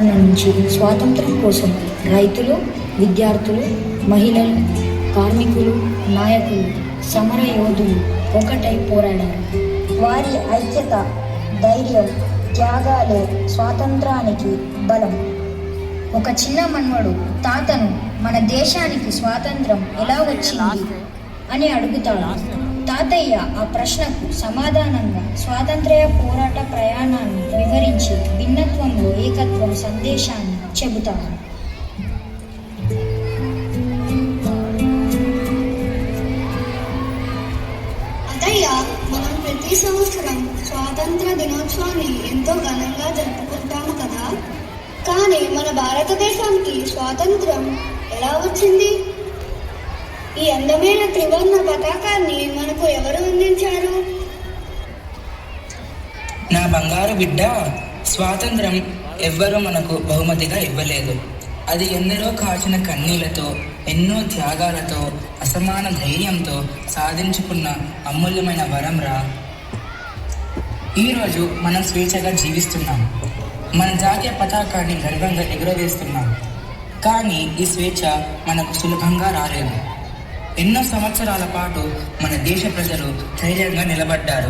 నుంచి స్వాతంత్రం కోసం రైతులు, విద్యార్థులు, మహిళలు, కార్మికులు, నాయకులు, సమర యోధులు ఒకటై పోరాడారు. వారి ఐక్యత, ధైర్యం, త్యాగాలే స్వాతంత్రానికి బలం. ఒక చిన్న మన్వడు తాతను మన దేశానికి స్వాతంత్రం ఎలా వచ్చింది అని అడుగుతాడు. తాతయ్య ఆ ప్రశ్నకు సమాధానంగా స్వాతంత్ర్య పోరాట ప్రయాణాన్ని వివరించి భిన్నత్వంలో ఏకత్వం సందేశాన్ని చెబుతాడు. అదయ్య, మనం ప్రతి సంవత్సరం స్వాతంత్ర దినోత్సవాన్ని ఎంతో ఘనంగా జరుపుకుంటాము కదా. కానీ మన భారతదేశానికి స్వాతంత్రం ఎలా వచ్చింది? ఈ అందమైన త్రివర్ణ పతాకాన్ని మనకు ఎవరు అందించారు? నా బంగారు బిడ్డ, స్వాతంత్రం ఎవ్వరూ మనకు బహుమతిగా ఇవ్వలేదు. అది ఎందరో కాచిన కన్నీళ్లతో, ఎన్నో త్యాగాలతో, అసమాన ధైర్యంతో సాధించుకున్న అమూల్యమైన వరంరా. ఈరోజు మనం స్వేచ్ఛగా జీవిస్తున్నాం. మన జాతీయ పతాకాన్ని గర్వంగా ఎగురవేస్తున్నాం. కానీ ఈ స్వేచ్ఛ మనకు సులభంగా రాలేదు. ఎన్నో సంవత్సరాల పాటు మన దేశ ప్రజలు ధైర్యంగా నిలబడ్డారు,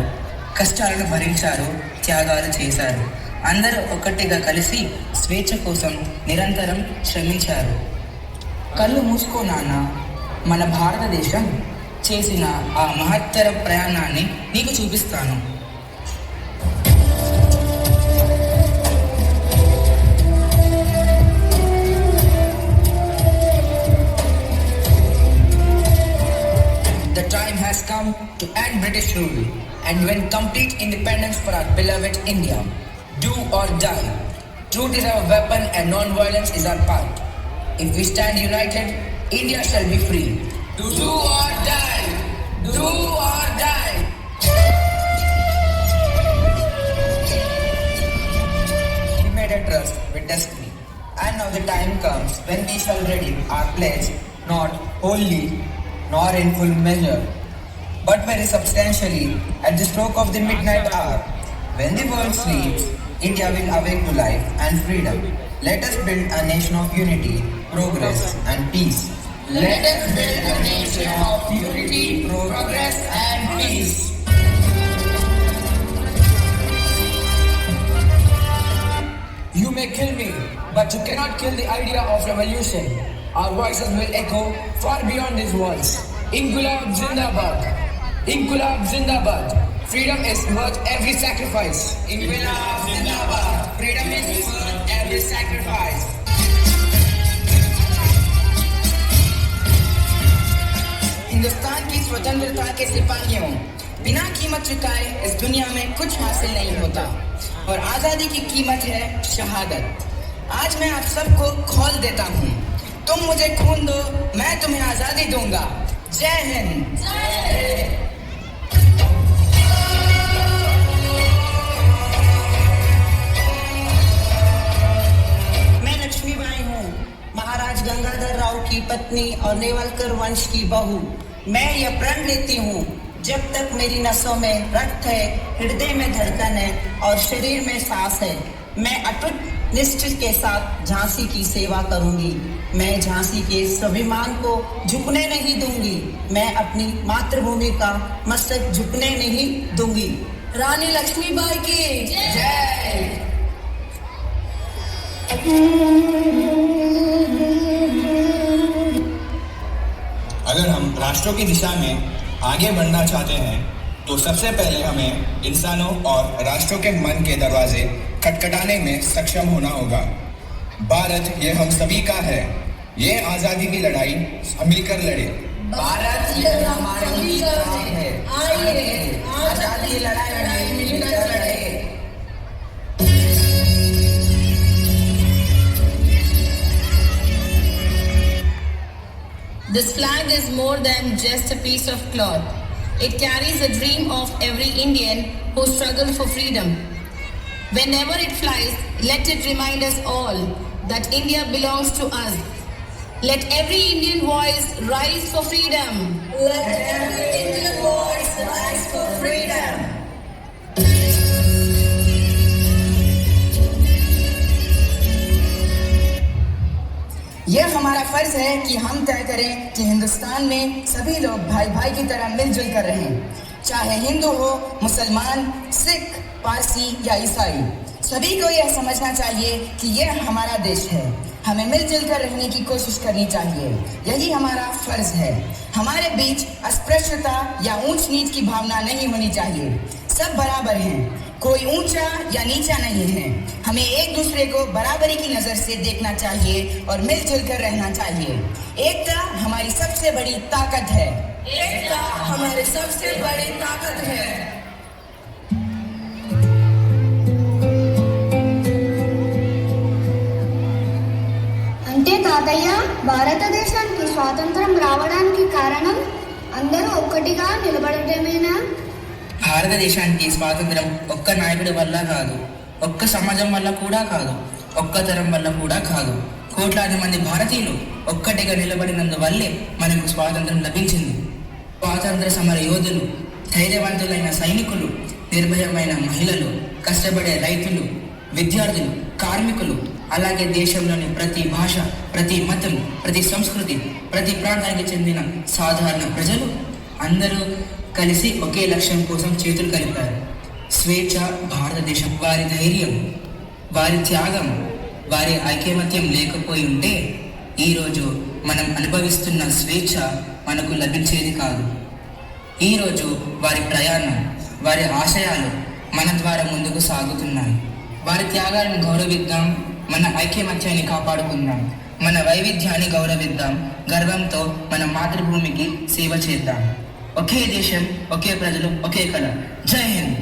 కష్టాలను భరించారు, త్యాగాలు చేశారు. అందరూ ఒక్కటిగా కలిసి స్వేచ్ఛ కోసం నిరంతరం శ్రమించారు. కళ్ళు మూసుకో నాన్న, మన భారతదేశం చేసిన ఆ మహత్తర ప్రయాణాన్ని నీకు చూపిస్తాను. The time has come to end British rule and win complete independence for our beloved India. Do or die. Truth is our weapon and non-violence is our path. If we stand united, India shall be free. Do or die. Do or die. We made a trust with destiny, and now the time comes when we shall ready our pledge, not wholly nor in full measure, but very substantially at the stroke of the midnight hour. When the world sleeps, India will awake to life and freedom. Let us build a nation of unity, progress and peace. Let us build a nation of unity, progress and peace. You may kill me, but you cannot kill the idea of revolution. Our voices will echo far beyond these walls. Inqilab Zindabad! Inqilab Zindabad! Freedom is worth every sacrifice. Inqilab Zindabad! Freedom is worth every sacrifice. Hindustan की स्वतंत्रता के सिपाहियों, बिना कीमत चुकाए इस दुनिया में कुछ हासिल नहीं होता और आजादी की कीमत है शहादत. आज मैं आप सबको खोल देता हूँ. तुम मुझे खून दो, मैं तुम्हें आजादी दूंगा. जय हिंद. मैं लक्ष्मीबाई हूँ, महाराज गंगाधर राव की पत्नी और नेवलकर वंश की बहू. मैं यह प्रण लेती हूँ, जब तक मेरी नसों में रक्त है, हृदय में धड़कन है और शरीर में सांस है, मैं अटूट निष्ठा के साथ झांसी की सेवा करूंगी. मैं झांसी के स्वाभिमान को झुकने नहीं दूंगी. मैं अपनी मातृभूमि का मस्तक झुकने नहीं दूंगी. रानी लक्ष्मीबाई की जय. अगर हम राष्ट्रों की दिशा में आगे बढ़ना चाहते हैं तो सबसे पहले हमें इंसानों और राष्ट्रों के मन के दरवाजे खटखटाने में सक्षम होना होगा. भारत ये हम सभी का है. ये आजादी की लड़ाई हम मिलकर लड़े. भारत ये हमारी है. आइए आजादी की लड़ाई मिलकर लड़े. This flag is more than just a piece of cloth. It carries the dream of every Indian who struggled for freedom. Whenever it flies, let it remind us all that India belongs to us. Let every Indian voice rise for freedom. Let every Indian voice rise for freedom. फर्ज है कि हम तय करें कि हिंदुस्तान में सभी लोग भाई भाई की तरह मिलजुल कर रहें, चाहे हिंदू हो, मुसलमान, सिख, पारसी या ईसाई। सभी को यह समझना चाहिए कि यह हमारा देश है, हमें मिलजुल कर रहने की कोशिश करनी चाहिए, यही हमारा फर्ज है। हमारे बीच अस्पृश्यता या ऊंच नीच की भावना नहीं होनी चाहिए, सब बराबर हैं, कोई ऊंचा या नीचा नहीं है। हमें एक दूसरे को बराबरी की नजर से देखना चाहिए और मिलजुल कर रहना चाहिए। एकता हमारी सबसे बड़ी ताकत है। एकता हमारी सबसे बड़ी ताकत है। అంటే తాతయ్య, భారతదేశానికి స్వాతంత్రం రావడానికి కారణం అందరూ ఒక్కటిగా నిలబడటమేనా? భారతదేశానికి స్వాతంత్రం ఒక్క నాయకుడి వల్ల కాదు, ఒక్క సమాజం వల్ల కూడా కాదు, ఒక్క తరం వల్ల కూడా కాదు, కోట్లాది మంది భారతీయులు ఒక్కటిగా నిలబడినందువల్లే మనకు స్వాతంత్రం లభించింది. స్వాతంత్ర సమర యోధులు, ధైర్యవంతులైన సైనికులు, నిర్భయమైన మహిళలు, కష్టపడే రైతులు, విద్యార్థులు, కార్మికులు, అలాగే దేశంలోని ప్రతి భాష, ప్రతి మతం, ప్రతి సంస్కృతి, ప్రతి ప్రాంతానికి చెందిన సాధారణ ప్రజలు అందరూ కలిసి ఒకే లక్ష్యం కోసం చేతులు కలిపారు. స్వేచ్ఛ భారతదేశం. వారి ధైర్యం, వారి త్యాగం, వారి ఐకమత్యం లేకపోయి ఉంటే ఈరోజు మనం అనుభవిస్తున్న స్వేచ్ఛ మనకు లభించేది కాదు. ఈరోజు వారి ప్రయాణం, వారి ఆశయాలు మన ద్వారా ముందుకు సాగుతున్నాయి. వారి త్యాగాలను గౌరవిద్దాం, మన ఐకమత్యాన్ని కాపాడుకుందాం, మన వైవిధ్యాన్ని గౌరవిద్దాం, గర్వంతో మన మాతృభూమికి సేవ చేద్దాం. ఒకే దేశం, ఒకే ప్రజలు, ఒకే కళ. జై హింద్.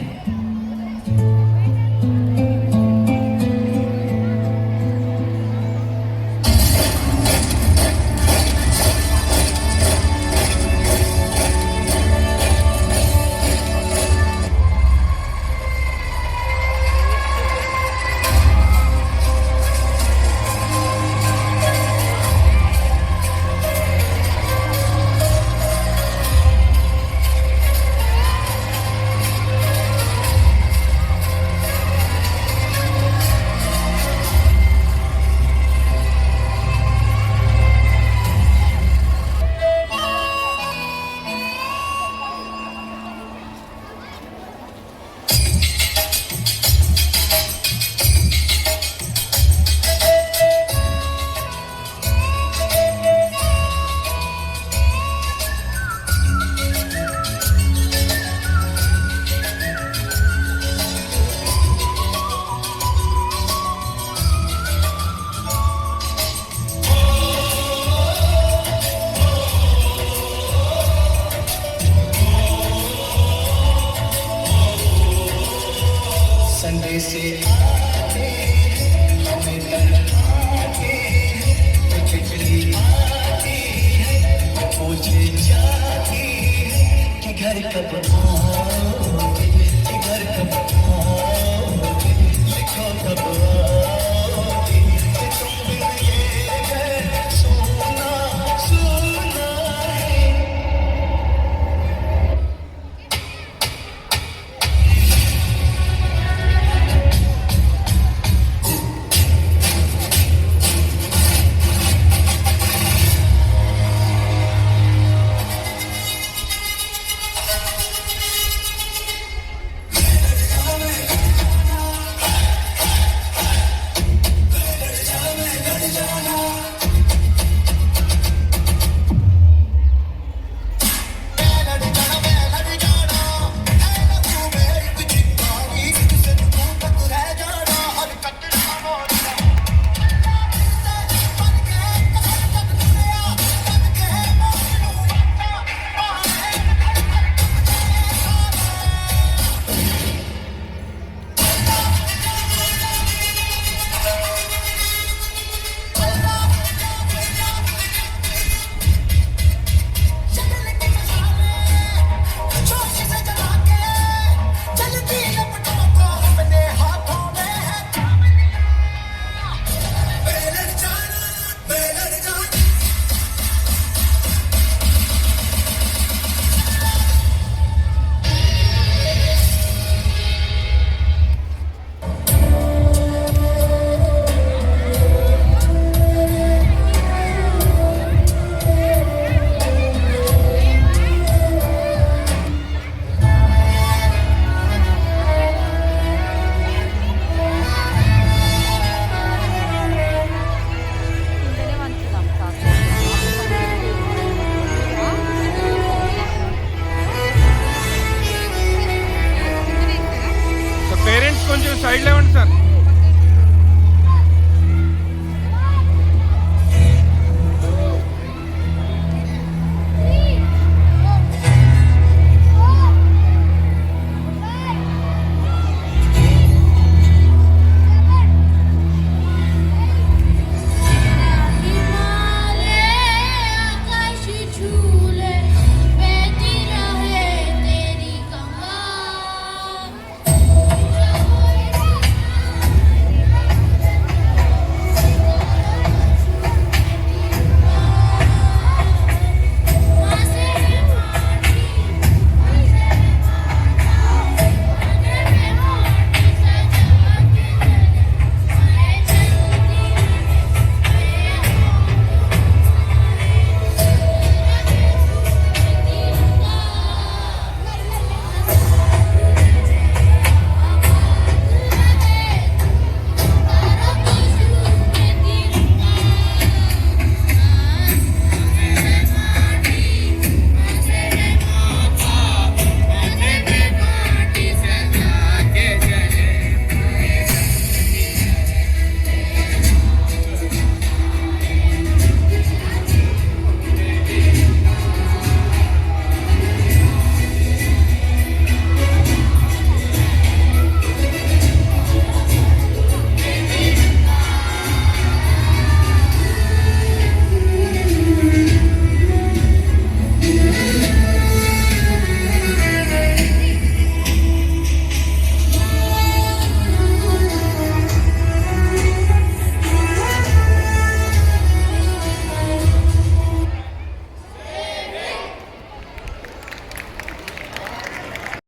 కొంచెం సైడ్ లేవండి సార్.